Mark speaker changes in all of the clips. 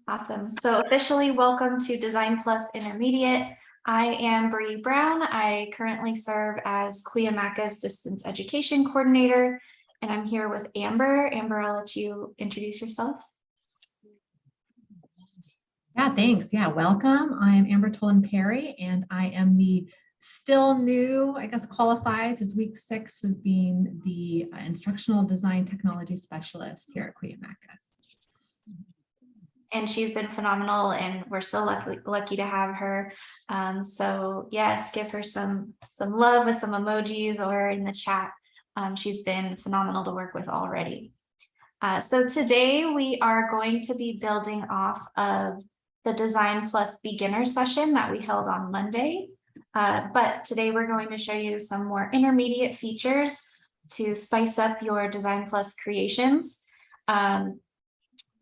Speaker 1: Awesome. So officially welcome to DesignPlus Intermediate. I am Bree Brown. I currently serve as Cuyamaca's Distance Education Coordinator, and I'm here with Amber. Amber, I'll let you introduce yourself.
Speaker 2: Yeah, thanks. Yeah, welcome. I'm Amber Tolan Perry, and I am the still new, I guess, qualifies as week 6 of being the instructional design technology specialist here at Cuyamaca.
Speaker 1: And she's been phenomenal, and we're so lucky to have her. So yes, give her some love with some emojis or in the chat. She's been phenomenal to work with already. So today we are going to be building off of the DesignPlus beginner session that we held on Monday. But today we're going to show you some more intermediate features to spice up your DesignPlus creations.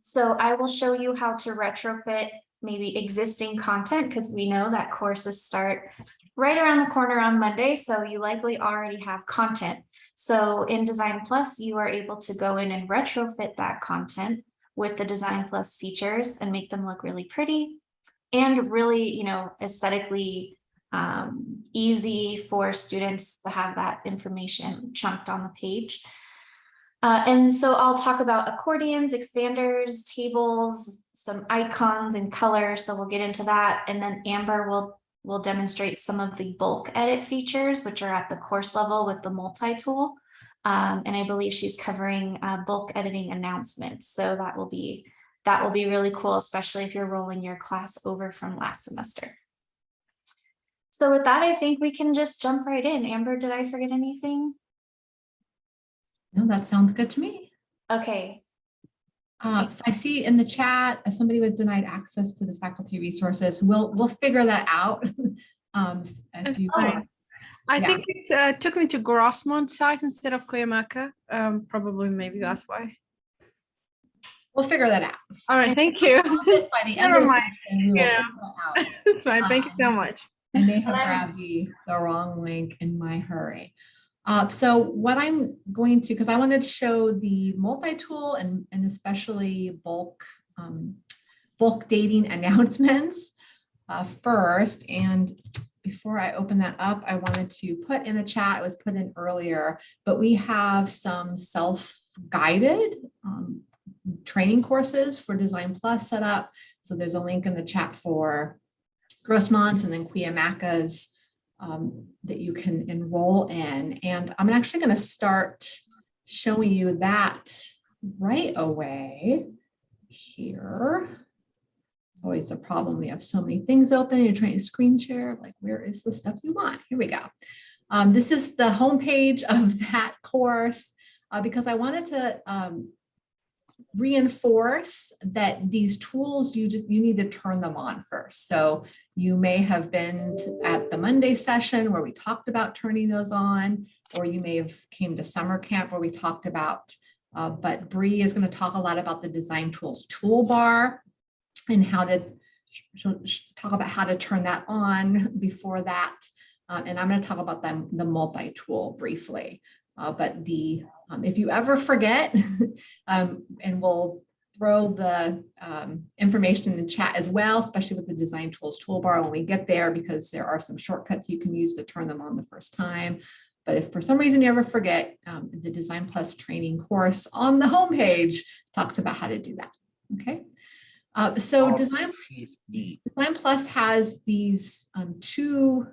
Speaker 1: So I will show you how to retrofit maybe existing content, because we know that courses start right around the corner on Monday, so you likely already have content. So in DesignPlus, you are able to go in and retrofit that content with the DesignPlus features and make them look really pretty and really, aesthetically easy for students to have that information chunked on the page. And so I'll talk about accordions, expanders, tables, some icons and color. So we'll get into that. And then Amber will demonstrate some of the bulk edit features, which are at the course level with the multi-tool. And I believe she's covering bulk editing announcements. So that will be really cool, especially if you're rolling your class over from last semester. So with that, I think we can just jump right in. Amber, did I forget anything?
Speaker 2: No, that sounds good to me.
Speaker 1: Okay.
Speaker 2: So I see in the chat somebody was denied access to the faculty resources. We'll figure that out. If you
Speaker 3: I think it took me to Grossmont's site instead of Cuyamaca. Probably, maybe that's why.
Speaker 2: We'll figure that out.
Speaker 3: All right, thank you.
Speaker 2: By the end of the session, we will figure that out.
Speaker 3: Fine, thank you so much.
Speaker 2: I may have grabbed the wrong link in my hurry. So what I'm going to, because I wanted to show the multi-tool and especially bulk dating announcements first. And before I open that up, I wanted to put in the chat, it was put in earlier, but we have some self-guided training courses for DesignPlus set up. So there's a link in the chat for Grossmont's and then Cuyamaca's that you can enroll in. And I'm actually going to start showing you that right away here. It's always the problem. We have so many things open. You're trying to screen share. Like, where is the stuff you want? Here we go. This is the homepage of that course because I wanted to reinforce that these tools, you need to turn them on first. So you may have been at the Monday session where we talked about turning those on, or you may have came to summer camp where we talked about, but Bree is going to talk a lot about the design tools toolbar and how to talk about how to turn that on before that. And I'm going to talk about the multi-tool briefly. But if you ever forget, and we'll throw the information in the chat as well, especially with the design tools toolbar when we get there, because there are some shortcuts you can use to turn them on the first time. But if for some reason you ever forget, the DesignPlus training course on the homepage talks about how to do that. Okay. So DesignPlus has these two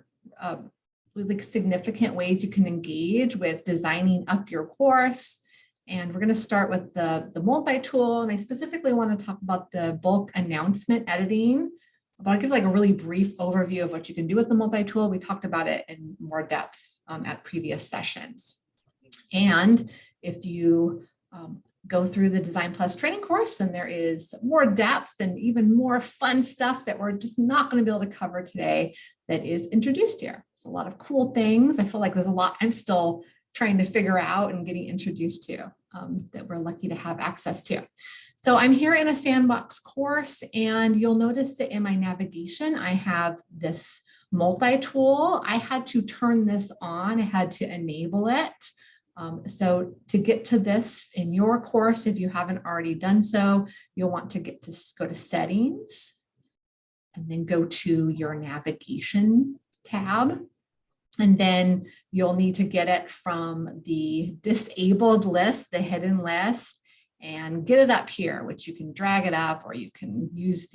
Speaker 2: really significant ways you can engage with designing up your course. And we're going to start with the multi-tool. And I specifically want to talk about the bulk announcement editing. But I'll give like a really brief overview of what you can do with the multi-tool. We talked about it in more depth at previous sessions. And if you go through the DesignPlus training course, then there is more depth and even more fun stuff that we're just not going to be able to cover today that is introduced here. It's a lot of cool things. I feel like there's a lot I'm still trying to figure out and getting introduced to that we're lucky to have access to. So I'm here in a sandbox course, and you'll notice that in my navigation, I have this multi-tool. I had to turn this on. I had to enable it. So to get to this in your course, if you haven't already done so, you'll want to go to settings and then go to your navigation tab. And then you'll need to get it from the disabled list, the hidden list, and get it up here, which you can drag it up, or you can use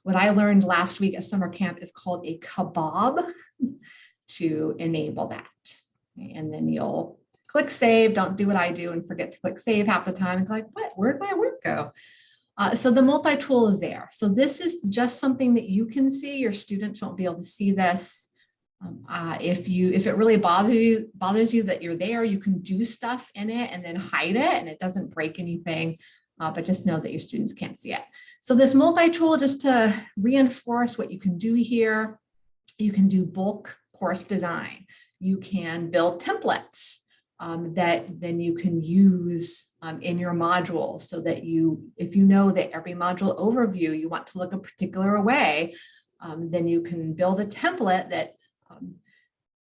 Speaker 2: what I learned last week at summer camp is called a kebab to enable that. And then you'll click save. Don't do what I do and forget to click save half the time and go like, what, where'd my work go? So the multi-tool is there. So this is just something that you can see. Your students won't be able to see this. If it really bothers you that you're there, you can do stuff in it and then hide it, and it doesn't break anything. But just know that your students can't see it. So this multi-tool, just to reinforce what you can do here, you can do bulk course design. You can build templates that then you can use in your modules, so that if you know that every module overview, you want to look a particular way, then you can build a template that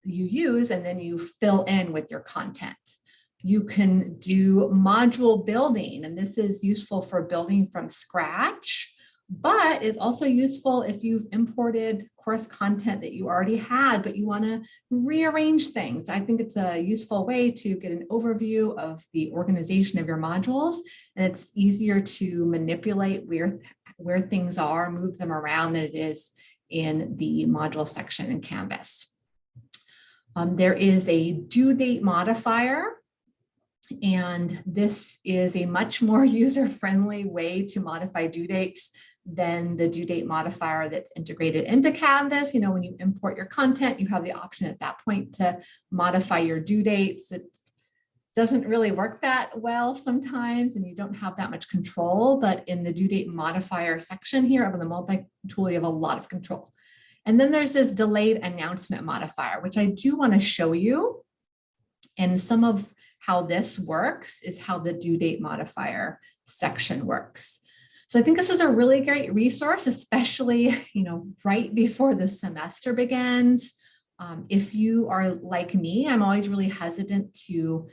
Speaker 2: you use and then you fill in with your content. You can do module building, and this is useful for building from scratch, but is also useful if you've imported course content that you already had, but you want to rearrange things. I think it's a useful way to get an overview of the organization of your modules, and it's easier to manipulate where things are, move them around, than it is in the module section in Canvas. There is a due date modifier, and this is a much more user-friendly way to modify due dates than the due date modifier that's integrated into Canvas. You know, when you import your content, you have the option at that point to modify your due dates. It doesn't really work that well sometimes, and you don't have that much control, but in the due date modifier section here of the multi-tool, you have a lot of control. And then there's this delayed announcement modifier, which I do want to show you. And some of how this works is how the due date modifier section works. So I think this is a really great resource, especially, right before the semester begins. If you are like me, I'm always really hesitant to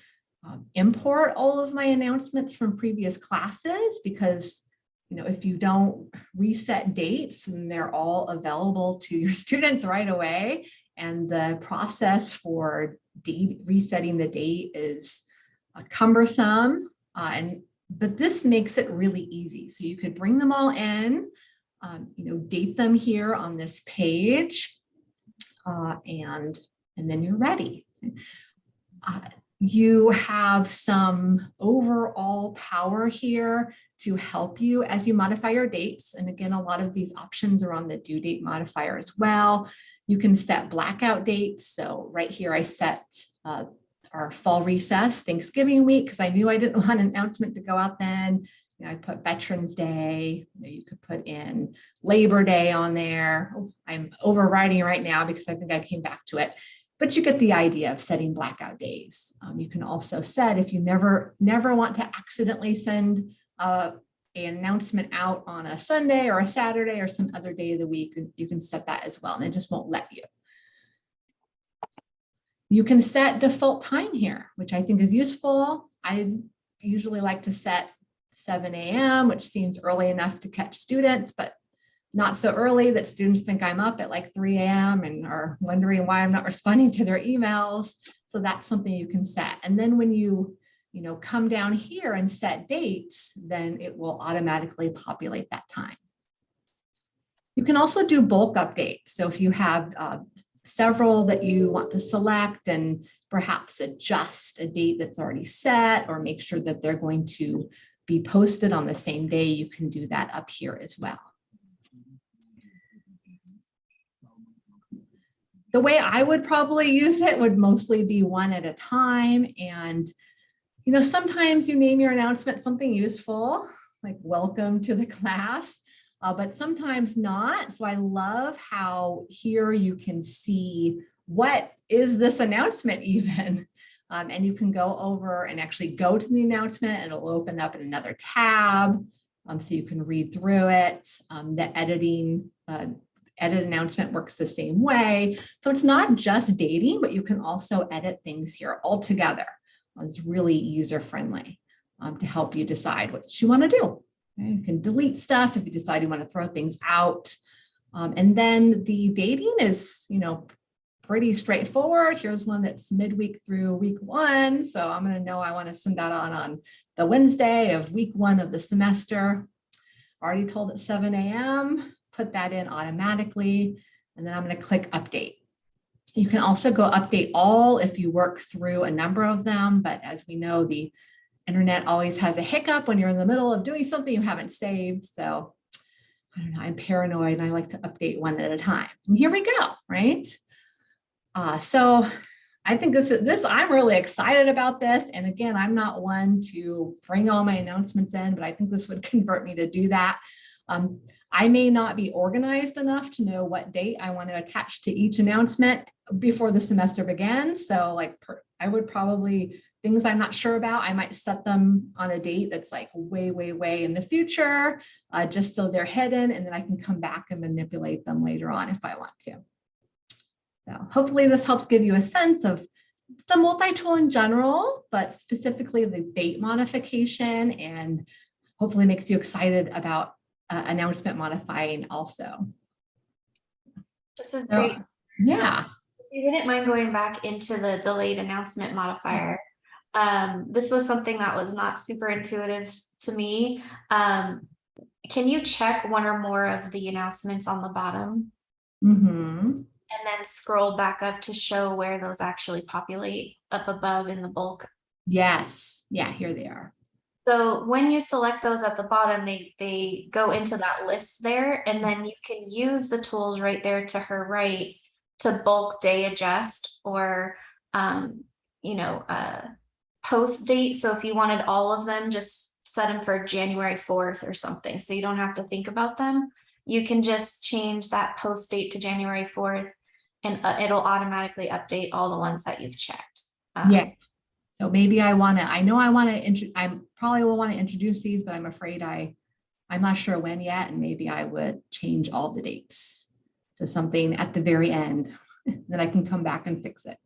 Speaker 2: import all of my announcements from previous classes, because if you don't reset dates, then they're all available to your students right away. And the process for resetting the date is cumbersome. But this makes it really easy. So you could bring them all in, date them here on this page, and then you're ready. You have some overall power here to help you as you modify your dates. And again, a lot of these options are on the due date modifier as well. You can set blackout dates. So right here, I set our fall recess, Thanksgiving week, because I knew I didn't want an announcement to go out then. I put Veterans Day. You could put in Labor Day on there. I'm overriding right now because I think I came back to it. But you get the idea of setting blackout days. You can also set, if you never want to accidentally send an announcement out on a Sunday or a Saturday or some other day of the week, you can set that as well, and it just won't let you. You can set default time here, which I think is useful. I usually like to set 7 a.m., which seems early enough to catch students, but not so early that students think I'm up at like 3 a.m. and are wondering why I'm not responding to their emails. So that's something you can set. And then when you come down here and set dates, then it will automatically populate that time. You can also do bulk updates. So if you have several that you want to select and perhaps adjust a date that's already set, or make sure that they're going to be posted on the same day, you can do that up here as well. The way I would probably use it would mostly be one at a time. And, sometimes you name your announcement something useful, like welcome to the class, but sometimes not. So I love how here you can see, what is this announcement even? And you can go over and actually go to the announcement, and it'll open up in another tab. So you can read through it. The edit announcement works the same way. So it's not just dating, but you can also edit things here all together. It's really user-friendly to help you decide what you want to do. Okay, you can delete stuff if you decide you want to throw things out. And then the dating is, pretty straightforward. Here's one that's midweek through week 1. So I'm going to know I want to send that on the Wednesday of week 1 of the semester. Already told at 7 a.m. Put that in automatically. And then I'm going to click update. You can also go update all if you work through a number of them. But as we know, the internet always has a hiccup when you're in the middle of doing something you haven't saved. So I don't know, I'm paranoid and I like to update one at a time. And here we go, right? So I think this, I'm really excited about this. And again, I'm not one to bring all my announcements in, but I think this would convert me to do that. I may not be organized enough to know what date I want to attach to each announcement before the semester begins. So like I would probably, things I'm not sure about, I might set them on a date that's like way, way, way in the future, just so they're hidden, and then I can come back and manipulate them later on if I want to. So hopefully this helps give you a sense of the multi-tool in general, but specifically the date modification, and hopefully makes you excited about announcement modifying also.
Speaker 1: This is great.
Speaker 2: Yeah.
Speaker 1: If you didn't mind going back into the delayed announcement modifier, this was something that was not super intuitive to me. Can you check one or more of the announcements on the bottom?
Speaker 2: Mm-hmm.
Speaker 1: And then scroll back up to show where those actually populate up above in the bulk?
Speaker 2: Yes. Yeah, here they are.
Speaker 1: So when you select those at the bottom, they go into that list there, and then you can use the tools right there to her right to bulk day adjust or, post date. So if you wanted all of them, just set them for January 4th or something, so you don't have to think about them. You can just change that post date to January 4th, and it'll automatically update all the ones that you've checked.
Speaker 2: Yeah. So maybe I probably will want to introduce these, but I'm afraid I'm not sure when yet. And maybe I would change all the dates to something at the very end that I can come back and fix it.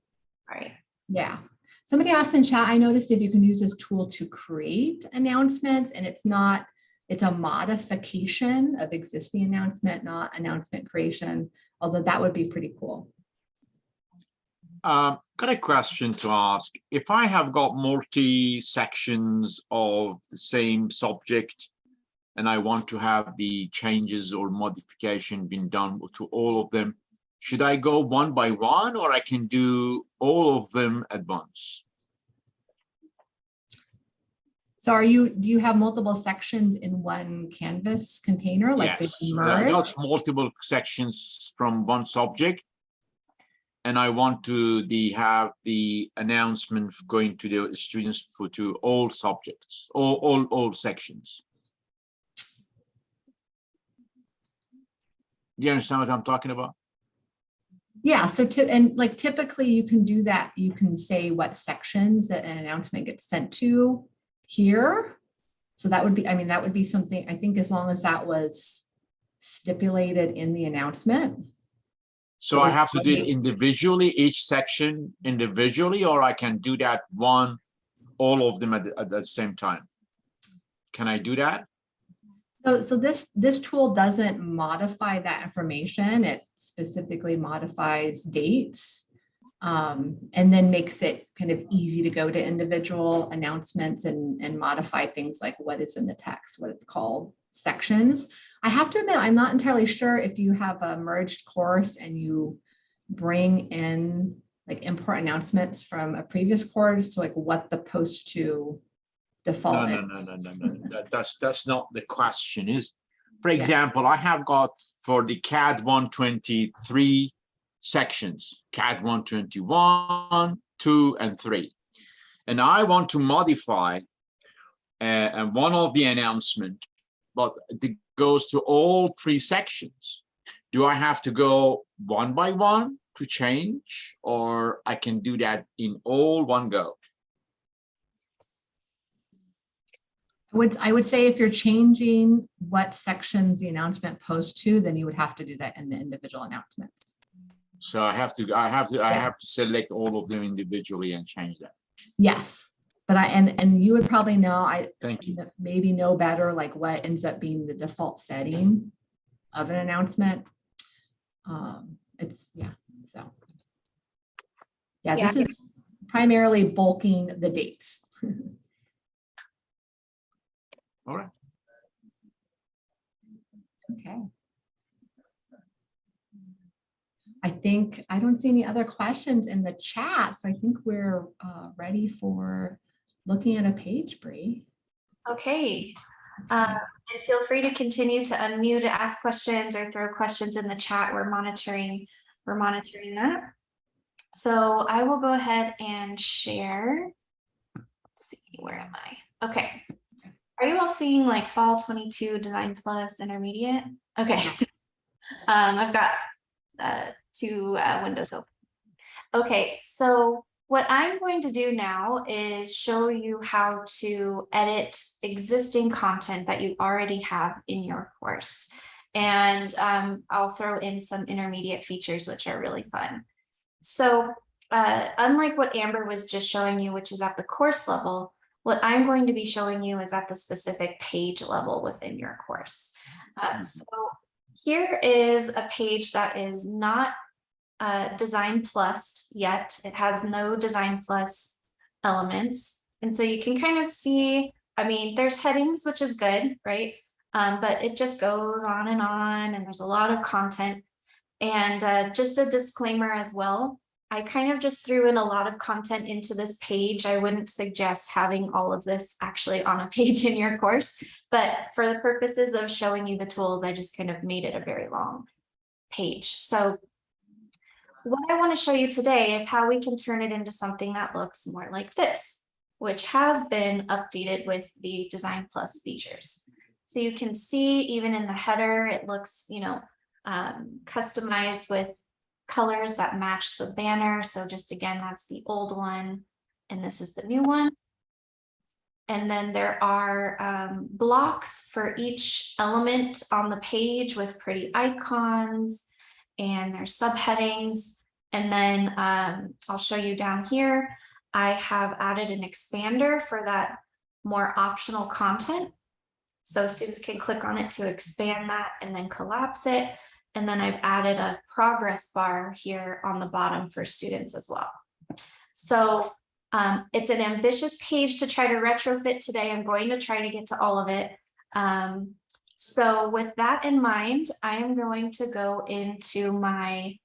Speaker 1: Right.
Speaker 2: Yeah. Somebody asked in chat, I noticed if you can use this tool to create announcements, and it's a modification of existing announcement, not announcement creation, although that would be pretty cool.
Speaker 4: Got a question to ask. If I have got multi-sections of the same subject and I want to have the changes or modification being done to all of them, should I go one by one, or I can do all of them at once?
Speaker 2: So do you have multiple sections in one Canvas container? Like
Speaker 4: Yes,
Speaker 2: they merge?
Speaker 4: that's multiple sections from one subject. And I want to have the announcement going to the students to all subjects, all sections. Do you understand what I'm talking about?
Speaker 2: Yeah, so typically you can do that. You can say what sections that an announcement gets sent to here. So that would be something, I think, as long as that was stipulated in the announcement.
Speaker 4: So I have to do it individually, each section individually, or I can do that all of them at the same time. Can I do that?
Speaker 2: So this tool doesn't modify that information. It specifically modifies dates, and then makes it kind of easy to go to individual announcements and modify things like what is in the text, what it's called sections. I have to admit, I'm not entirely sure if you have a merged course and you bring in like import announcements from a previous course, like what the post to default is.
Speaker 4: No. That's not the question. For example, I have got for the CAD 123 sections, CAD 121, 2, and 3. And I want to modify one of the announcement, but it goes to all 3 sections. Do I have to go one by one to change, or I can do that in all one go?
Speaker 2: I would say if you're changing what sections the announcement posts to, then you would have to do that in the individual announcements.
Speaker 4: So I have to select all of them individually and change that.
Speaker 2: Yes. But and you would probably know,
Speaker 4: Thank you.
Speaker 2: maybe know better, like what ends up being the default setting of an announcement. So. Yeah,
Speaker 1: Yeah.
Speaker 2: this is primarily bulking the dates.
Speaker 4: All right.
Speaker 2: Okay. I don't see any other questions in the chat, so I think we're ready for looking at a page, Bree.
Speaker 1: Okay. And feel free to continue to unmute, ask questions, or throw questions in the chat. We're monitoring that. So I will go ahead and share. Let's see, where am I? Okay. Are you all seeing like fall 22 Design Plus intermediate? Okay. I've got two windows open. Okay, so what I'm going to do now is show you how to edit existing content that you already have in your course. And I'll throw in some intermediate features, which are really fun. So unlike what Amber was just showing you, which is at the course level, what I'm going to be showing you is at the specific page level within your course. So here is a page that is not DesignPlus yet. It has no DesignPlus elements. And so you can kind of see, I mean, there's headings, which is good, right? But it just goes on, and there's a lot of content. And just a disclaimer as well, I kind of just threw in a lot of content into this page. I wouldn't suggest having all of this actually on a page in your course, but for the purposes of showing you the tools, I just kind of made it a very long page. So what I want to show you today is how we can turn it into something that looks more like this, which has been updated with the DesignPlus features. So you can see even in the header, it looks, customized with colors that match the banner. So just again, that's the old one, and this is the new one. And then there are blocks for each element on the page with pretty icons, and there's subheadings. And then I'll show you down here, I have added an expander for that more optional content. So students can click on it to expand that and then collapse it. And then I've added a progress bar here on the bottom for students as well. So it's an ambitious page to try to retrofit today. I'm going to try to get to all of it. So with that in mind, I am going to go into my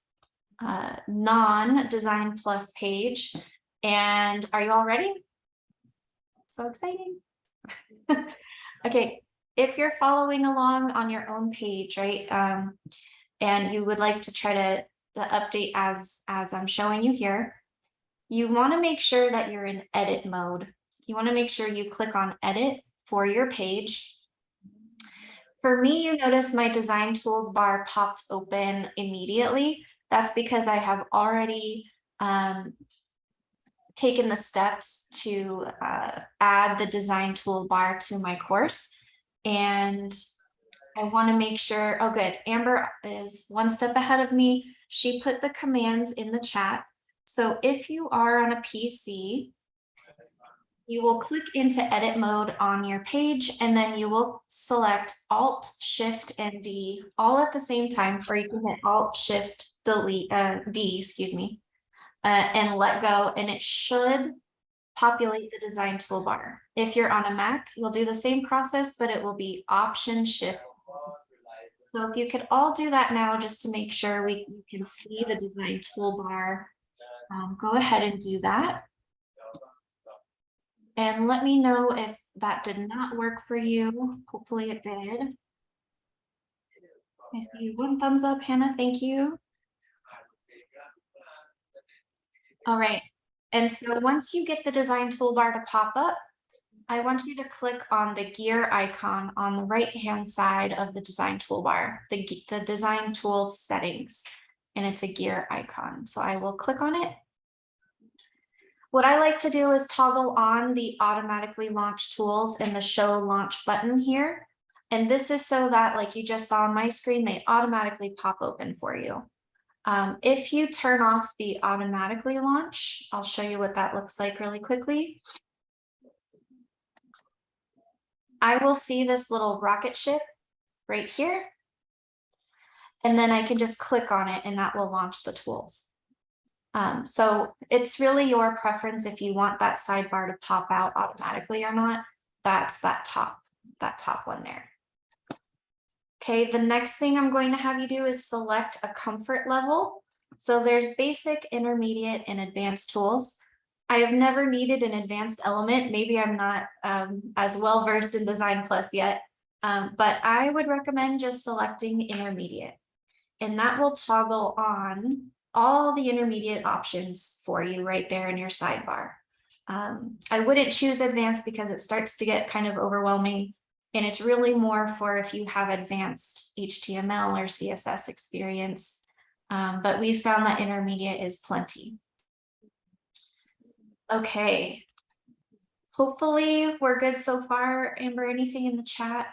Speaker 1: non-DesignPlus page. And are you all ready? So exciting. Okay, if you're following along on your own page, right? And you would like to try to update as I'm showing you here, you want to make sure that you're in edit mode. You want to make sure you click on edit for your page. For me, you notice my design tools bar popped open immediately. That's because I have already taken the steps to add the design toolbar to my course. And I want to make sure, oh good, Amber is one step ahead of me. She put the commands in the chat. So if you are on a PC, you will click into edit mode on your page, and then you will select Alt, Shift, and D all at the same time, or you can hit Alt, Shift, Delete, D, excuse me, and let go, and it should populate the design toolbar. If you're on a Mac, you'll do the same process, but it will be Option, Shift. So if you could all do that now, just to make sure you can see the design toolbar, go ahead and do that. And let me know if that did not work for you. Hopefully it did. I see one thumbs up, Hannah, thank you. All right, and so once you get the design toolbar to pop up, I want you to click on the gear icon on the right-hand side of the design toolbar, the design tools settings, and it's a gear icon. So I will click on it. What I like to do is toggle on the automatically launch tools and the show launch button here. And this is so that, like you just saw on my screen, they automatically pop open for you. If you turn off the automatically launch, I'll show you what that looks like really quickly. I will see this little rocket ship right here. And then I can just click on it and that will launch the tools. So it's really your preference if you want that sidebar to pop out automatically or not. That's that top one there. Okay, the next thing I'm going to have you do is select a comfort level. So there's basic, intermediate, and advanced tools. I have never needed an advanced element. Maybe I'm not as well versed in DesignPlus yet, but I would recommend just selecting intermediate. And that will toggle on all the intermediate options for you right there in your sidebar. I wouldn't choose advanced because it starts to get kind of overwhelming. And it's really more for if you have advanced HTML or CSS experience. But we found that intermediate is plenty. Okay. Hopefully we're good so far. Amber, anything in the chat?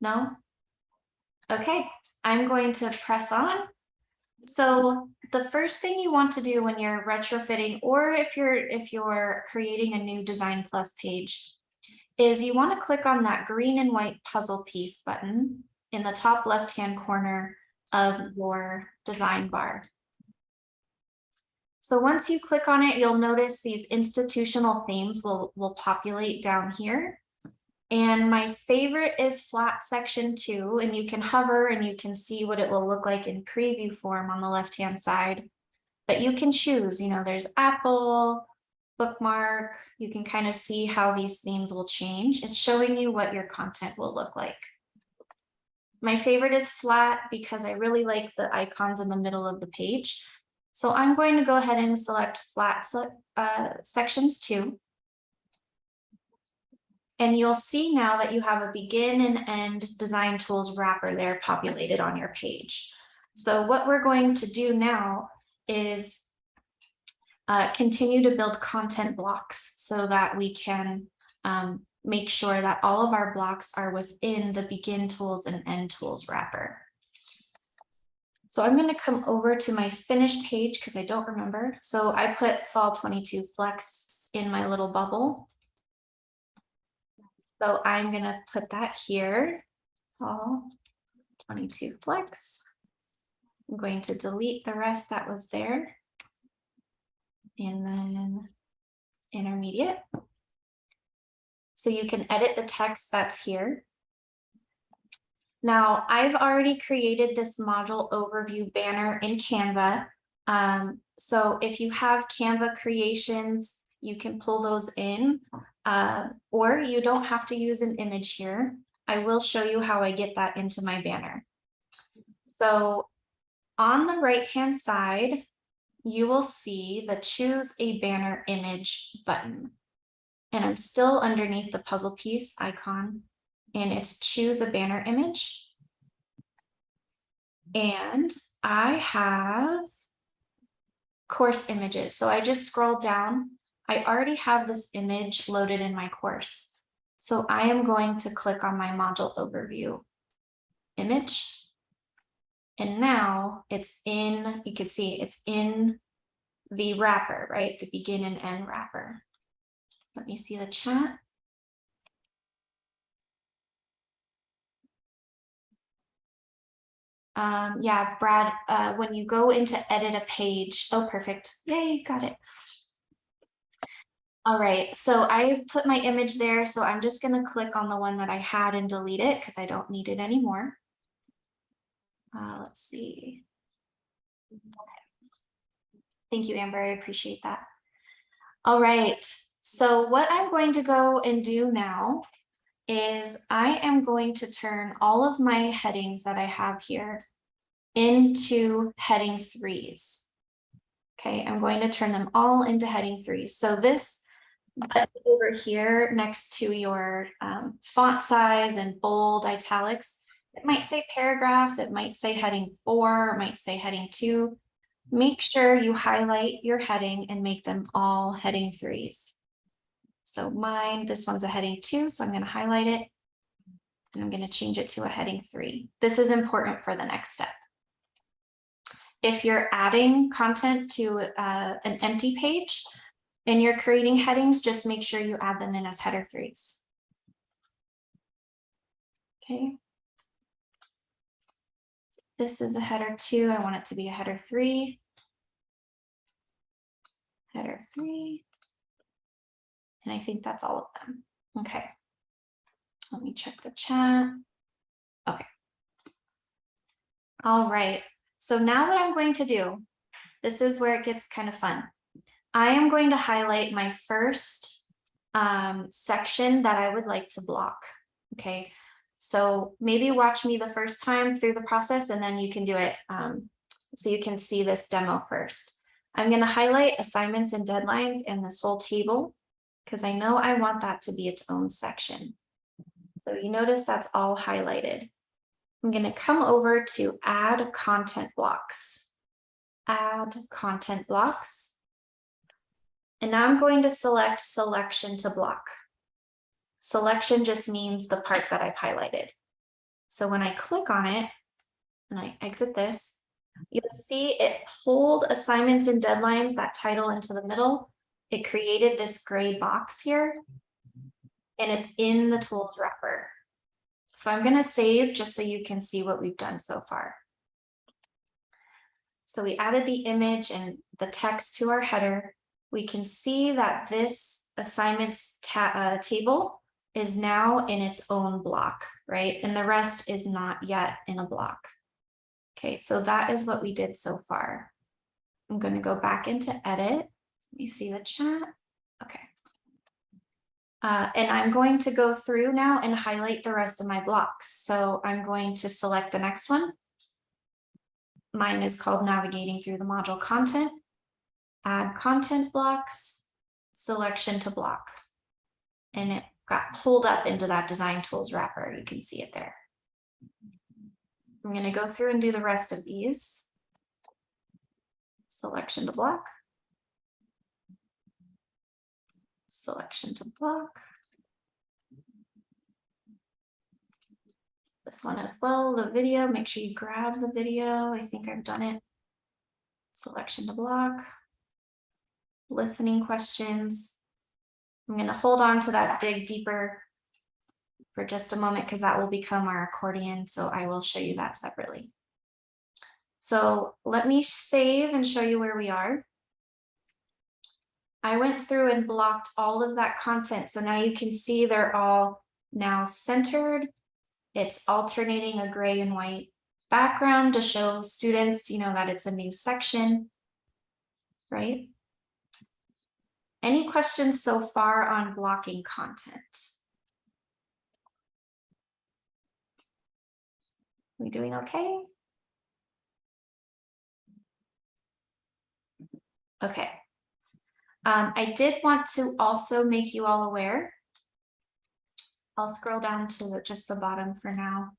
Speaker 1: No? Okay, I'm going to press on. So the first thing you want to do when you're retrofitting, or if you're creating a new DesignPlus page, is you want to click on that green and white puzzle piece button in the top left-hand corner of your design bar. So once you click on it, you'll notice these institutional themes will populate down here. And my favorite is flat section 2, and you can hover and you can see what it will look like in preview form on the left-hand side. But you can choose, you know, there's Apple, bookmark, you can kind of see how these themes will change. It's showing you what your content will look like. My favorite is flat because I really like the icons in the middle of the page. So I'm going to go ahead and select flat sections 2. And you'll see now that you have a begin and end design tools wrapper there populated on your page. So what we're going to do now is continue to build content blocks so that we can make sure that all of our blocks are within the begin tools and end tools wrapper. So I'm going to come over to my finished page because I don't remember. So I put fall 22 flex in my little bubble. So I'm going to put that here, fall 22 flex. I'm going to delete the rest that was there. And then intermediate. So you can edit the text that's here. Now I've already created this module overview banner in Canva. So if you have Canva creations, you can pull those in. Or you don't have to use an image here. I will show you how I get that into my banner. So on the right-hand side, you will see the choose a banner image button. And I'm still underneath the puzzle piece icon, and it's choose a banner image. And I have course images. So I just scrolled down. I already have this image loaded in my course. So I am going to click on my module overview image. And now it's in, you can see it's in the wrapper, right? The begin and end wrapper. Let me see the chat. Yeah, Brad, when you go into edit a page, oh, perfect. Yay, got it. All right, so I put my image there, so I'm just going to click on the one that I had and delete it because I don't need it anymore. Let's see. Thank you, Amber. I appreciate that. All right, so what I'm going to go and do now is I am going to turn all of my headings that I have here into heading 3s. Okay, I'm going to turn them all into heading 3s. So this button over here next to your font size and bold italics, it might say paragraph, it might say heading 4, it might say heading 2. Make sure you highlight your heading and make them all heading 3s. So mine, this one's a heading 2, so I'm going to highlight it and I'm going to change it to a heading 3. This is important for the next step. If you're adding content to an empty page and you're creating headings, just make sure you add them in as header 3s. Okay. This is a header 2. I want it to be a header 3. Header 3. And I think that's all of them. Okay. Let me check the chat. Okay. All right. So now what I'm going to do, this is where it gets kind of fun. I am going to highlight my first section that I would like to block. Okay. So maybe watch me the first time through the process and then you can do it so you can see this demo first. I'm going to highlight assignments and deadlines in this whole table because I know I want that to be its own section. So you notice that's all highlighted. I'm going to come over to add content blocks. Add content blocks. And now I'm going to select selection to block. Selection just means the part that I've highlighted. So when I click on it and I exit this, you'll see it pulled assignments and deadlines, that title, into the middle. It created this gray box here and it's in the tools wrapper. So I'm going to save just so you can see what we've done so far. So we added the image and the text to our header. We can see that this assignments table is now in its own block, right? And the rest is not yet in a block. Okay, so that is what we did so far. I'm going to go back into edit. Let me see the chat. Okay. And I'm going to go through now and highlight the rest of my blocks. So I'm going to select the next one. Mine is called navigating through the module content. Add content blocks, selection to block. And it got pulled up into that design tools wrapper. You can see it there. I'm going to go through and do the rest of these. Selection to block. Selection to block. This one as well, the video, make sure you grab the video. I think I've done it. Selection to block. Listening questions. I'm going to hold on to that dig deeper for just a moment because that will become our accordion. So I will show you that separately. So let me save and show you where we are. I went through and blocked all of that content. So now you can see they're all now centered. It's alternating a gray and white background to show students, you know, that it's a new section, right? Any questions so far on blocking content? We doing okay? Okay. I did want to also make you all aware. I'll scroll down to just the bottom for now.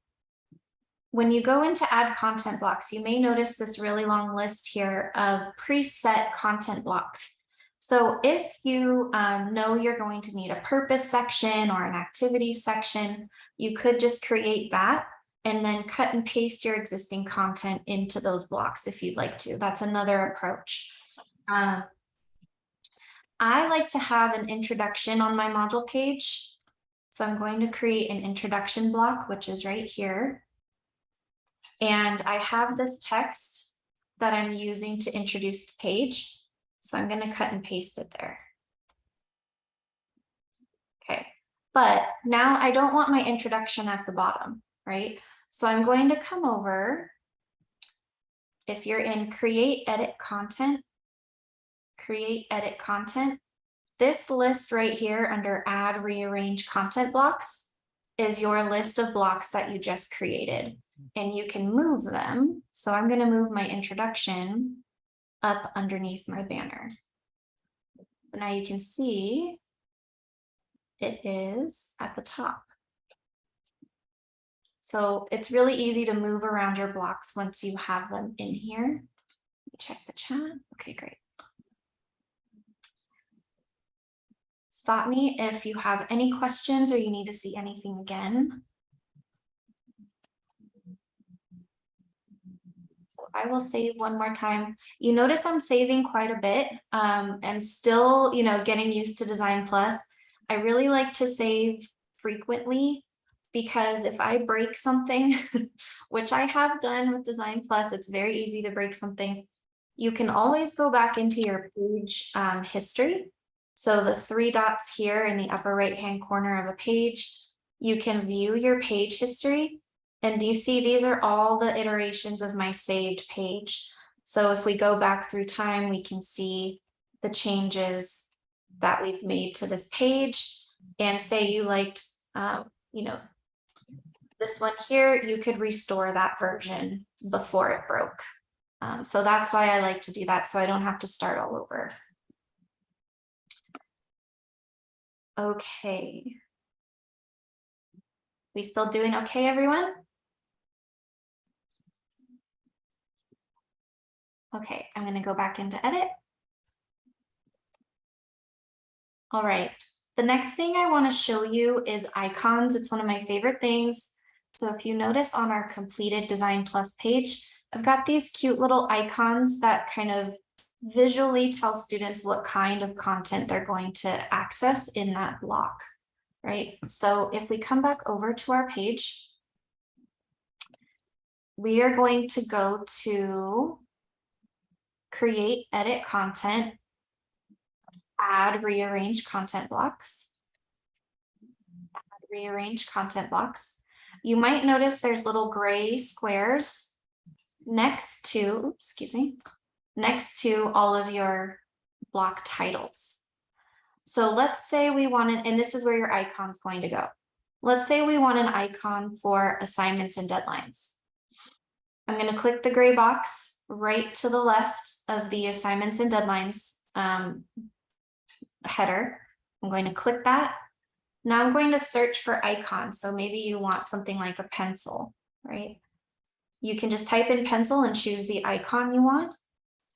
Speaker 1: When you go into add content blocks, you may notice this really long list here of preset content blocks. So if you know you're going to need a purpose section or an activity section, you could just create that and then cut and paste your existing content into those blocks if you'd like to. That's another approach. I like to have an introduction on my module page. So I'm going to create an introduction block, which is right here. And I have this text that I'm using to introduce the page. So I'm going to cut and paste it there. Okay, but now I don't want my introduction at the bottom, right? So I'm going to come over. If you're in create, edit content, this list right here under add, rearrange content blocks is your list of blocks that you just created. And you can move them. So I'm going to move my introduction up underneath my banner. Now you can see it is at the top. So it's really easy to move around your blocks once you have them in here. Let me check the chat. Okay, great. Stop me if you have any questions or you need to see anything again. So I will save one more time. You notice I'm saving quite a bit. I'm still, you know, getting used to DesignPlus. I really like to save frequently because if I break something, which I have done with DesignPlus, it's very easy to break something. You can always go back into your page history. So the 3 dots here in the upper right-hand corner of a page, you can view your page history. And do you see these are all the iterations of my saved page? So if we go back through time, we can see the changes that we've made to this page. And say you liked, you know, this one here, you could restore that version before it broke. So that's why I like to do that, so I don't have to start all over. Okay. We still doing okay, everyone? Okay, I'm gonna go back into edit. All right, the next thing I want to show you is icons. It's one of my favorite things. So if you notice on our completed DesignPlus page, I've got these cute little icons that kind of visually tell students what kind of content they're going to access in that block, right? So if we come back over to our page, we are going to go to create, edit content, add, rearrange content blocks. Add, rearrange content blocks. You might notice there's little gray squares next to, excuse me, next to all of your block titles. So let's say we wanted, and this is where your icon's going to go. Let's say we want an icon for assignments and deadlines. I'm going to click the gray box right to the left of the assignments and deadlines header. I'm going to click that. Now I'm going to search for icons. So maybe you want something like a pencil, right? You can just type in pencil and choose the icon you want.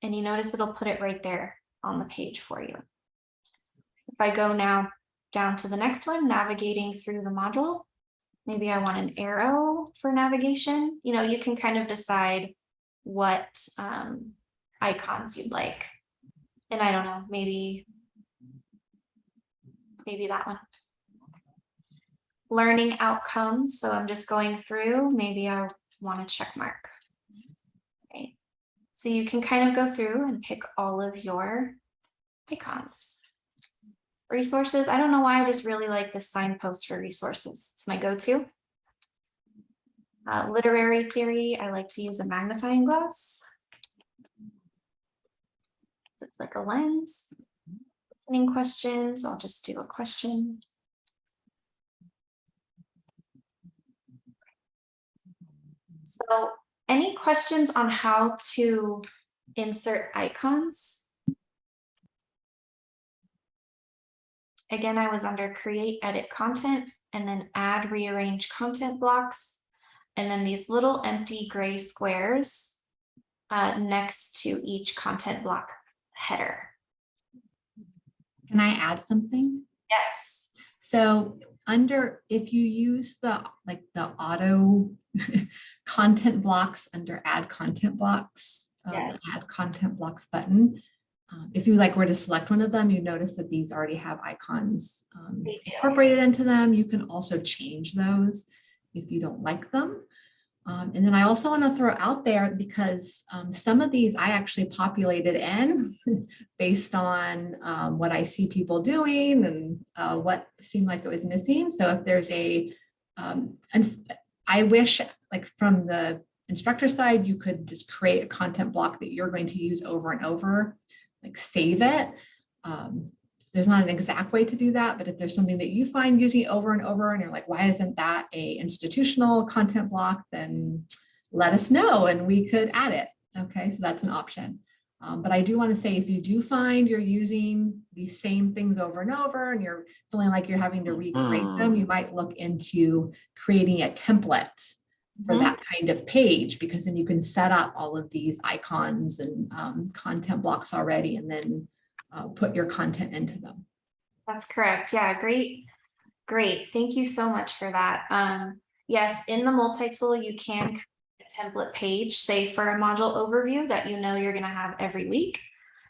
Speaker 1: And you notice it'll put it right there on the page for you. If I go now down to the next one, navigating through the module, maybe I want an arrow for navigation. You know, you can kind of decide what icons you'd like. And I don't know, maybe that one. Learning outcomes. So I'm just going through, maybe I want a check mark. Right. So you can kind of go through and pick all of your icons. Resources. I don't know why I just really like this signpost for resources. It's my go-to. Literary theory. I like to use a magnifying glass. It's like a lens. Listening questions. I'll just do a question. So any questions on how to insert icons? Again, I was under create, edit content, and then add, rearrange content blocks. And then these little empty gray squares next to each content block header.
Speaker 2: Can I add something?
Speaker 1: Yes.
Speaker 2: So under, if you use the auto content blocks under add content blocks,
Speaker 1: Yeah.
Speaker 2: the add content blocks button, if you were to select one of them, you notice that these already have icons incorporated into them. You can also change those if you don't like them. And then I also want to throw out there, because some of these I actually populated in based on what I see people doing and what seemed like it was missing. So if there's and I wish, from the instructor side, you could just create a content block that you're going to use over and over, save it. There's not an exact way to do that, but if there's something that you find using over and over and you're like, why isn't that a institutional content block, then let us know and we could add it. Okay, so that's an option. But I do want to say, if you do find you're using these same things over and over and you're feeling like you're having to recreate them, you might look into creating a template for that kind of page, because then you can set up all of these icons and content blocks already, and then put your content into them.
Speaker 1: That's correct. Yeah, great. Thank you so much for that. Yes, in the multi-tool, you can create a template page, say for a module overview that you know you're going to have every week.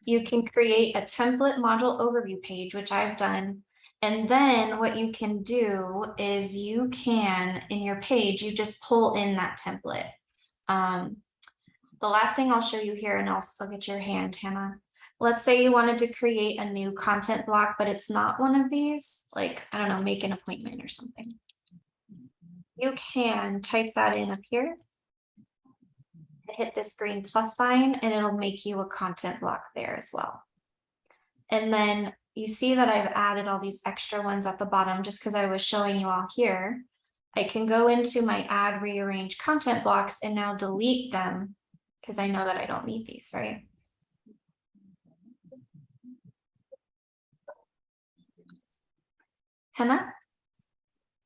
Speaker 1: You can create a template module overview page, which I've done, And then what you can do is you can, in your page, you just pull in that template. The last thing I'll show you here, and I'll get your hand, Hannah. Let's say you wanted to create a new content block, but it's not one of these, like, I don't know, make an appointment or something. You can type that in up here. Hit this green plus sign, and it'll make you a content block there as well. And then you see that I've added all these extra ones at the bottom just because I was showing you all here. I can go into my add rearrange content blocks and now delete them because I know that I don't need these, right? Hannah?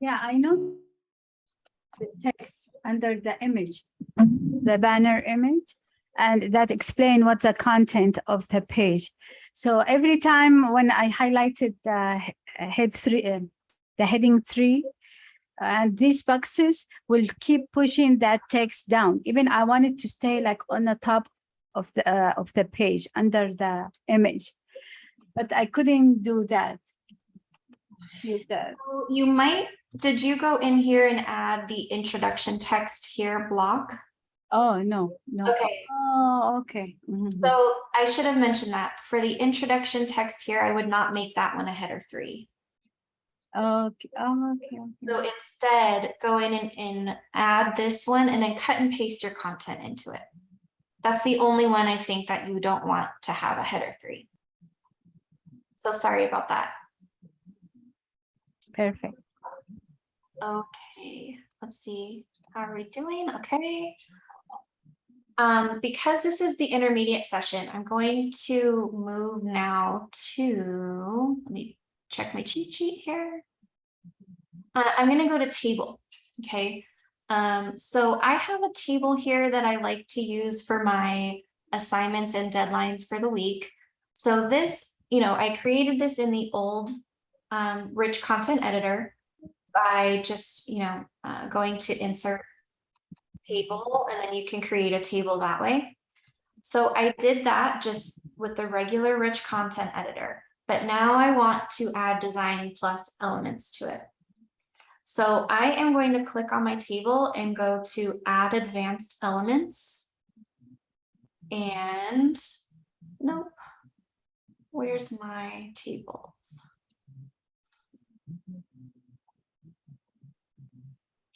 Speaker 5: Yeah, I know the text under the image, the banner image, and that explain what the content of the page. So every time when I highlighted the the heading 3, and these boxes will keep pushing that text down. Even I want it to stay like on the top of the page under the image, but I couldn't do that.
Speaker 1: So you might, did you go in here and add the introduction text here block?
Speaker 5: Oh, no.
Speaker 1: Okay.
Speaker 5: Oh, okay. Mhm.
Speaker 1: So I should have mentioned that for the introduction text here, I would not make that one a header 3.
Speaker 5: Okay. Oh, okay.
Speaker 1: So instead, go in and add this one and then cut and paste your content into it. That's the only one I think that you don't want to have a header 3. So sorry about that.
Speaker 5: Perfect.
Speaker 1: Okay, let's see. How are we doing? Okay. Because this is the intermediate session, I'm going to move now to, let me check my cheat sheet here. I'm going to go to table. Okay. So I have a table here that I like to use for my assignments and deadlines for the week. So this, I created this in the old rich content editor by just, going to insert table, and then you can create a table that way. So I did that just with the regular rich content editor, but now I want to add DesignPlus elements to it. So I am going to click on my table and go to add advanced elements. And nope, where's my tables?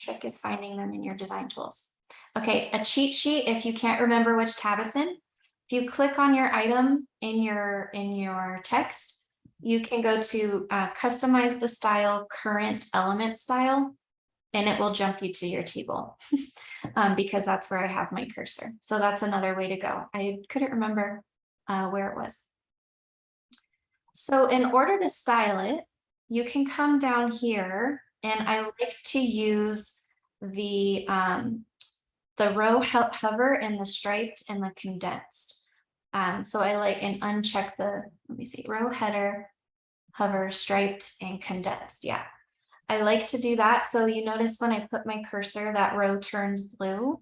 Speaker 1: Trick is finding them in your design tools. Okay, a cheat sheet, if you can't remember which tab it's in, if you click on your item in your text, you can go to customize the style, current element style, and it will jump you to your table because that's where I have my cursor. So that's another way to go. I couldn't remember where it was. So in order to style it, you can come down here, and I like to use the row hover and the striped and the condensed. So I like and uncheck the, let me see, row header, hover, striped, and condensed. Yeah, I like to do that. So you notice when I put my cursor, that row turns blue.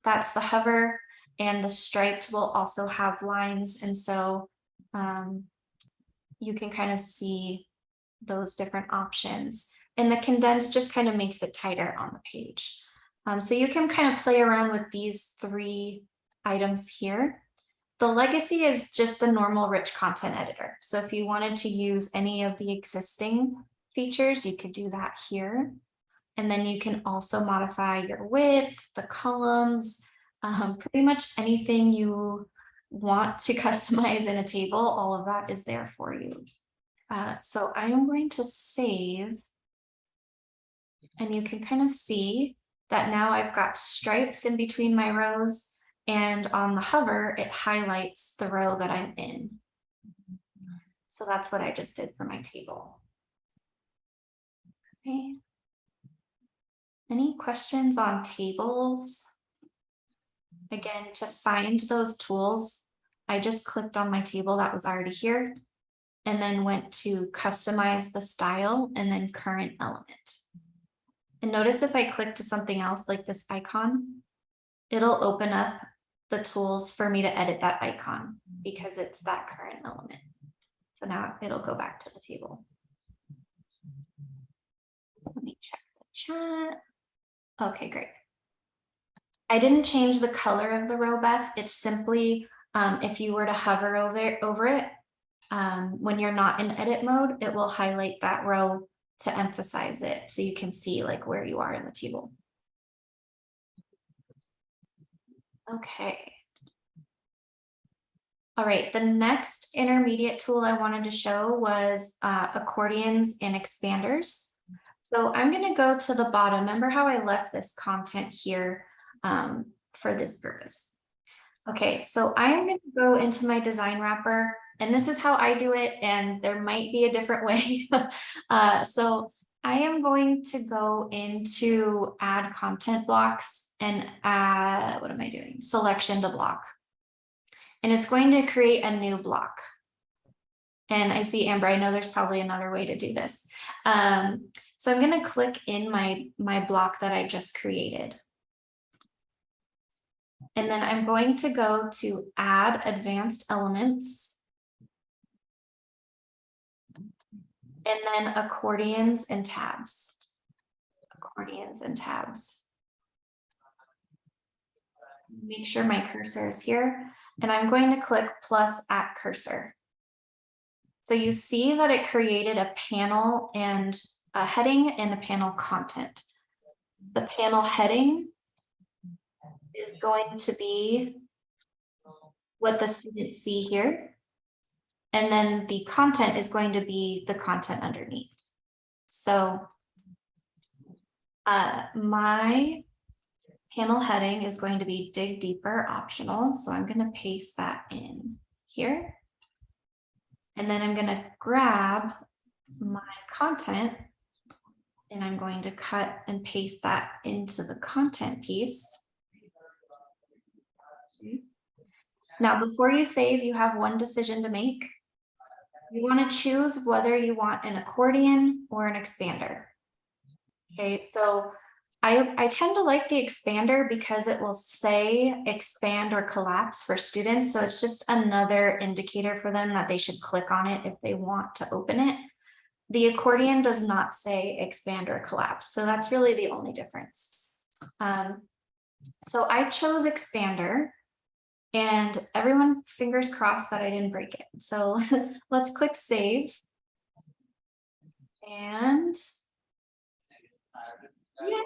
Speaker 1: That's the hover, and the striped will also have lines. And so you can kind of see those different options. And the condensed just kind of makes it tighter on the page. So you can kind of play around with these 3 items here. The legacy is just the normal rich content editor. So if you wanted to use any of the existing features, you could do that here. And then you can also modify your width, the columns, pretty much anything you want to customize in a table, all of that is there for you. So I am going to save, and you can kind of see that now I've got stripes in between my rows, and on the hover, it highlights the row that I'm in. So that's what I just did for my table. Okay. Any questions on tables? Again, to find those tools, I just clicked on my table that was already here, and then went to customize the style and then current element. And notice if I click to something else like this icon, it'll open up the tools for me to edit that icon because it's that current element. So now it'll go back to the table. Let me check the chat. Okay, great. I didn't change the color of the row, Beth. It's simply if you were to hover over it, when you're not in edit mode, it will highlight that row to emphasize it so you can see like where you are in the table. Okay. All right, the next intermediate tool I wanted to show was accordions and expanders. So I'm going to go to the bottom. Remember how I left this content here for this purpose. Okay, so I'm going to go into my design wrapper, and this is how I do it, and there might be a different way. So I am going to go into add content blocks and add, what am I doing? Selection to block. And it's going to create a new block. And I see Amber, I know there's probably another way to do this. So I'm going to click in my block that I just created. And then I'm going to go to add advanced elements. And then accordions and tabs. Accordions and tabs. Make sure my cursor is here. And I'm going to click plus at cursor. So you see that it created a panel and a heading and a panel content. The panel heading is going to be what the students see here. And then the content is going to be the content underneath. So my panel heading is going to be dig deeper optional. So I'm going to paste that in here. And then I'm going to grab my content and I'm going to cut and paste that into the content piece. Now, before you save, you have one decision to make. You want to choose whether you want an accordion or an expander. Okay, so I tend to like the expander because it will say expand or collapse for students. So it's just another indicator for them that they should click on it if they want to open it. The accordion does not say expand or collapse. So that's really the only difference. So I chose expander and everyone fingers crossed that I didn't break it. So let's click save. And yay.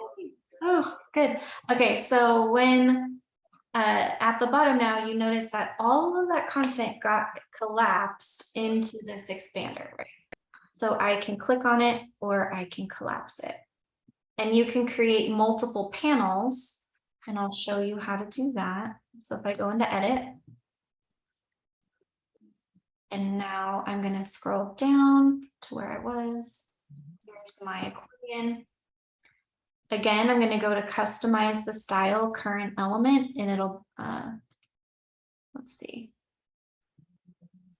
Speaker 1: Oh, good. Okay, so when at the bottom now, you notice that all of that content got collapsed into this expander, right? So I can click on it or I can collapse it. And you can create multiple panels, and I'll show you how to do that. So if I go into edit, and now I'm going to scroll down to where I was. Here's my accordion. Again, I'm going to go to customize the style current element, and it'll, let's see.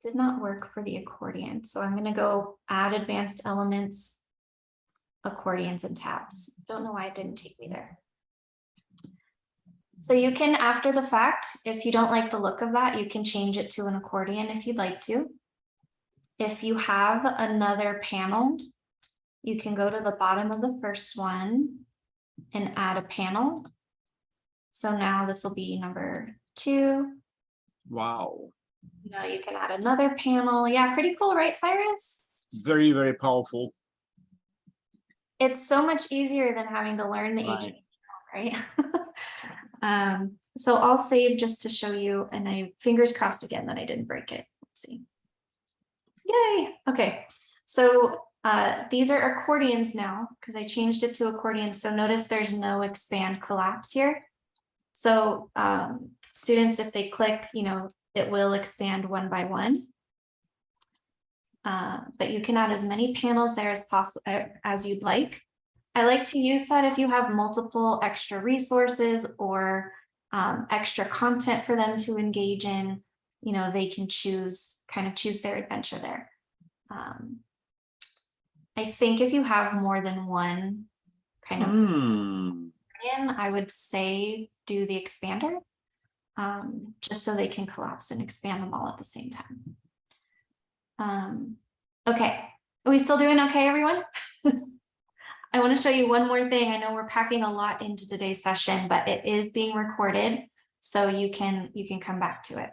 Speaker 1: Did not work for the accordion. So I'm going to go add advanced elements, accordions and tabs. Don't know why it didn't take me there. So you can, after the fact, if you don't like the look of that, you can change it to an accordion if you'd like to. If you have another panel, you can go to the bottom of the first one and add a panel. So now this will be number 2.
Speaker 4: Wow.
Speaker 1: You know, you can add another panel. Yeah, pretty cool, right, Cyrus?
Speaker 4: Very, very powerful.
Speaker 1: It's so much easier than having to learn the HTML, right? So I'll save just to show you, and I fingers crossed again that I didn't break it. Let's see. Yay. Okay. So these are accordions now because I changed it to accordions. So notice there's no expand collapse here. So students, if they click, you know, it will expand one by one. But you can add as many panels there as possible as you'd like. I like to use that if you have multiple extra resources or extra content for them to engage in. You know, they can choose their adventure there. I think if you have more than one kind of I would say do the expander, just so they can collapse and expand them all at the same time. Okay, are we still doing okay, everyone? I want to show you one more thing. I know we're packing a lot into today's session, but it is being recorded, so you can come back to it.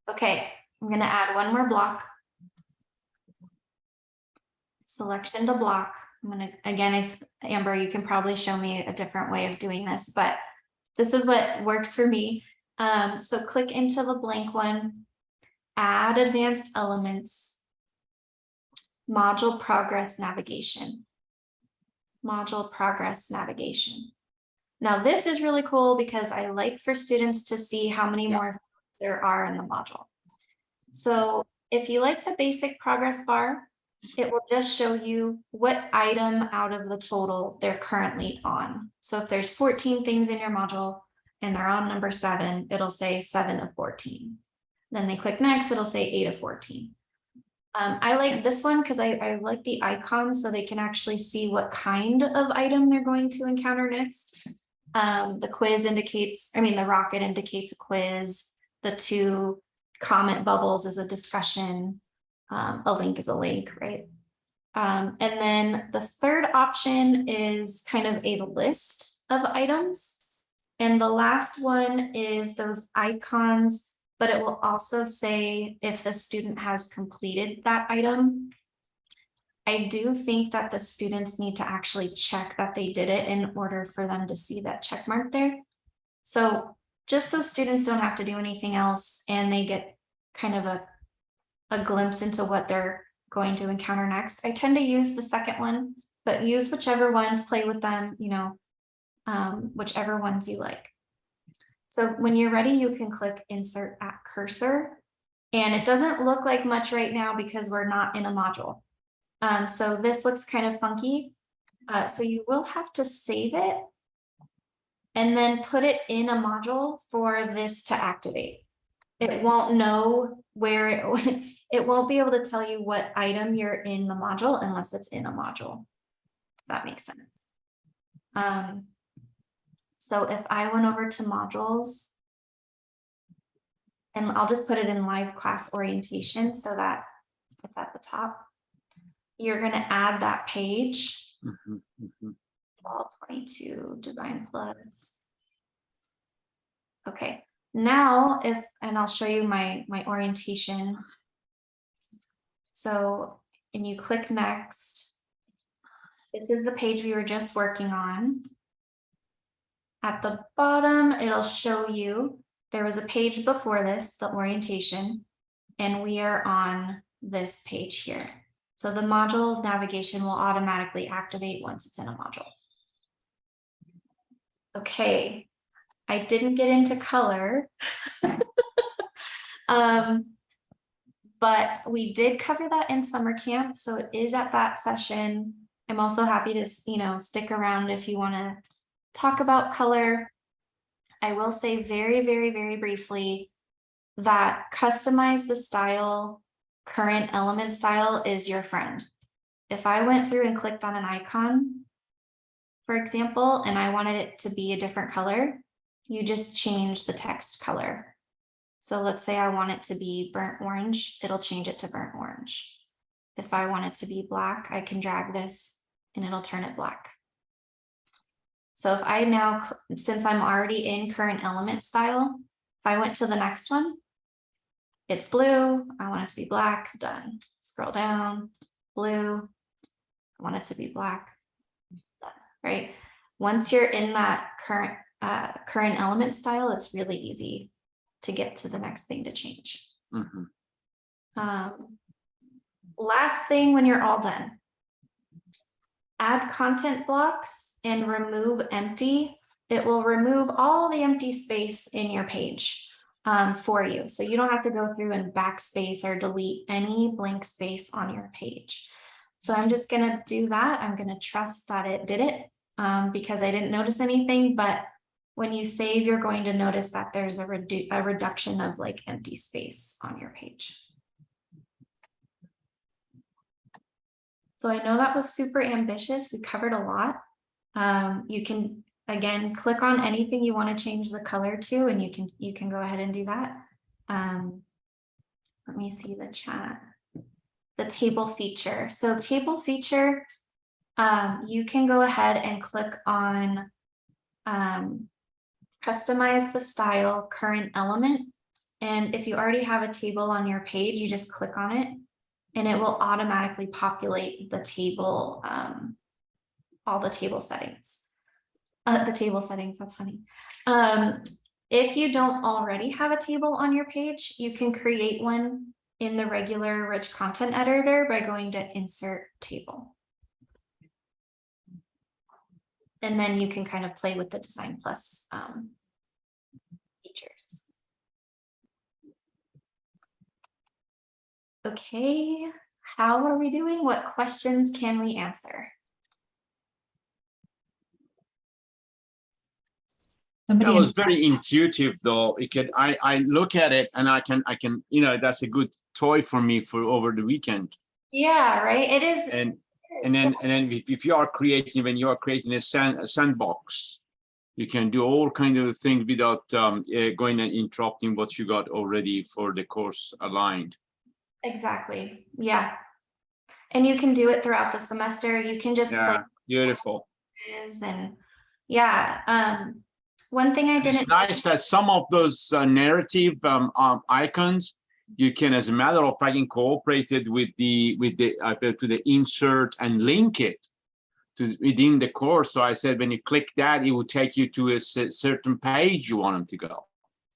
Speaker 1: Okay, I'm going to add one more block. Selection to block. I'm going to, again, if Amber, you can probably show me a different way of doing this, but this is what works for me. So click into the blank one, add advanced elements, module progress navigation. Module progress navigation. Now this is really cool because I like for students to see how many more there are in the module. So if you like the basic progress bar, it will just show you what item out of the total they're currently on. So if there's 14 things in your module and they're on number 7, it'll say 7 of 14. Then they click next, it'll say 8 of 14. I like this one because I like the icons so they can actually see what kind of item they're going to encounter next. The quiz indicates, the rocket indicates a quiz. The 2 comment bubbles is a discussion. A link is a link, right? And then the third option is kind of a list of items. And the last one is those icons, but it will also say if the student has completed that item. I do think that the students need to actually check that they did it in order for them to see that check mark there. So just so students don't have to do anything else and they get kind of a glimpse into what they're going to encounter next, I tend to use the second one, but use whichever ones, play with them, whichever ones you like. So when you're ready, you can click insert at cursor, and it doesn't look like much right now because we're not in a module. So this looks kind of funky. So you will have to save it and then put it in a module for this to activate. It won't know where it won't be able to tell you what item you're in the module unless it's in a module. If that makes sense. So if I went over to modules, and I'll just put it in live class orientation so that it's at the top. You're going to add that page. All 22 DesignPlus. Okay, now and I'll show you my orientation. So, and you click next. This is the page we were just working on. At the bottom, it'll show you there was a page before this, the orientation, and we are on this page here. So the module navigation will automatically activate once it's in a module. Okay, I didn't get into color, but we did cover that in summer camp, so it is at that session. I'm also happy to, stick around if you want to talk about color. I will say very, very, very briefly that customize the style, current element style is your friend. If I went through and clicked on an icon, for example, and I wanted it to be a different color, you just change the text color. So let's say I want it to be burnt orange, it'll change it to burnt orange. If I want it to be black, I can drag this and it'll turn it black. So if I now, since I'm already in current element style, if I went to the next one, it's blue, I want it to be black, done. Scroll down, blue, I want it to be black, done, right? Once you're in that current element style, it's really easy to get to the next thing to change. Last thing when you're all done, add content blocks and remove empty. It will remove all the empty space in your page for you. So you don't have to go through and backspace or delete any blank space on your page. So I'm just gonna do that. I'm gonna trust that it did it because I didn't notice anything, but when you save, you're going to notice that there's a reduction of like empty space on your page. So I know that was super ambitious. We covered a lot. You can, again, click on anything you want to change the color to, and you can go ahead and do that. Let me see the chat. The table feature. So table feature, you can go ahead and click on customize the style current element. And if you already have a table on your page, you just click on it and it will automatically populate the table, all the table settings. That's funny. If you don't already have a table on your page, you can create one in the regular rich content editor by going to insert table. And then you can kind of play with the DesignPlus features. Okay, how are we doing? What questions can we answer?
Speaker 2: Somebody
Speaker 4: That
Speaker 2: in
Speaker 4: was very intuitive though. I look at it and I can, that's a good toy for me for over the weekend.
Speaker 1: Yeah, right. It is.
Speaker 4: And then if you are creating, when you are creating a sandbox, you can do all kinds of things without going and interrupting what you got already for the course aligned.
Speaker 1: Exactly. Yeah. And you can do it throughout the semester. You can just
Speaker 4: Yeah,
Speaker 1: play
Speaker 4: beautiful.
Speaker 1: quizzes and yeah. One thing I
Speaker 4: It's
Speaker 1: didn't.
Speaker 4: nice that some of those narrative icons, you can, as a matter of fact, incorporate it with the to the insert and link it to within the course. So I said, when you click that, it will take you to a certain page you want them to go.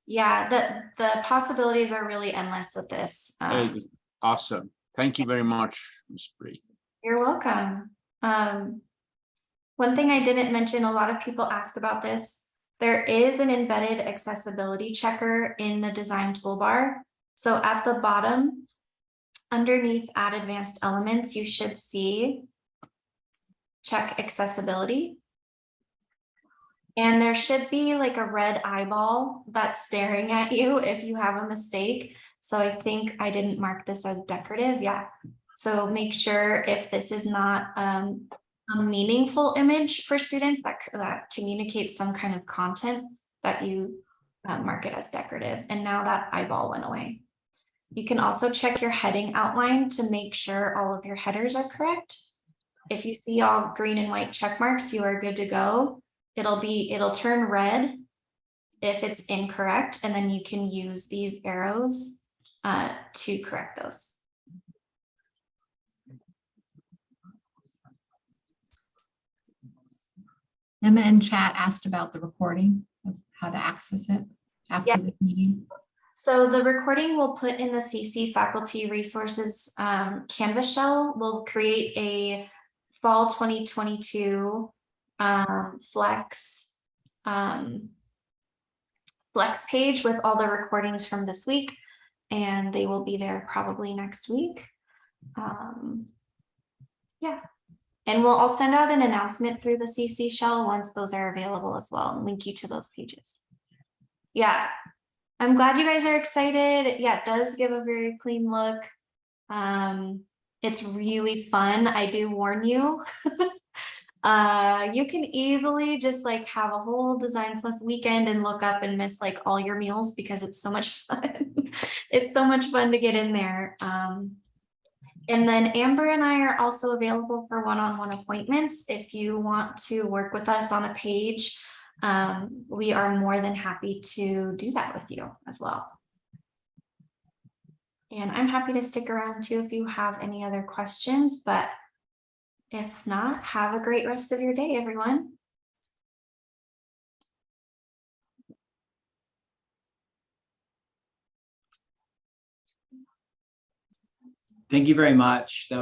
Speaker 1: Yeah, the possibilities are really endless with this.
Speaker 4: It's awesome. Thank you very much, Ms. Bree.
Speaker 1: You're welcome. One thing I didn't mention, a lot of people ask about this. There is an embedded accessibility checker in the design toolbar. So at the bottom, underneath add advanced elements, you should see check accessibility. And there should be like a red eyeball that's staring at you if you have a mistake. So I think I didn't mark this as decorative. Yeah. So make sure if this is not a meaningful image for students that communicates some kind of content, that you mark it as decorative. And now that eyeball went away. You can also check your heading outline to make sure all of your headers are correct. If you see all green and white check marks, you are good to go. It'll turn red if it's incorrect, and then you can use these arrows to correct those.
Speaker 2: Emma in chat asked about the recording of how to access it after the meeting.
Speaker 1: So the recording we'll put in the CC faculty resources Canvas shell. We'll create a fall 2022 flex page with all the recordings from this week, and they will be there probably next week. Yeah, and I'll send out an announcement through the CC shell once those are available as well, and link you to those pages. Yeah, I'm glad you guys are excited. Yeah, it does give a very clean look. It's really fun. I do warn you. You can easily just like have a whole DesignPlus weekend and look up and miss like all your meals because it's so much fun. It's so much fun to get in there. And then Amber and I are also available for one-on-one appointments. If you want to work with us on a page, we are more than happy to do that with you as well. And I'm happy to stick around too if you have any other questions, but if not, have a great rest of your day, everyone.
Speaker 6: Thank you very much. That was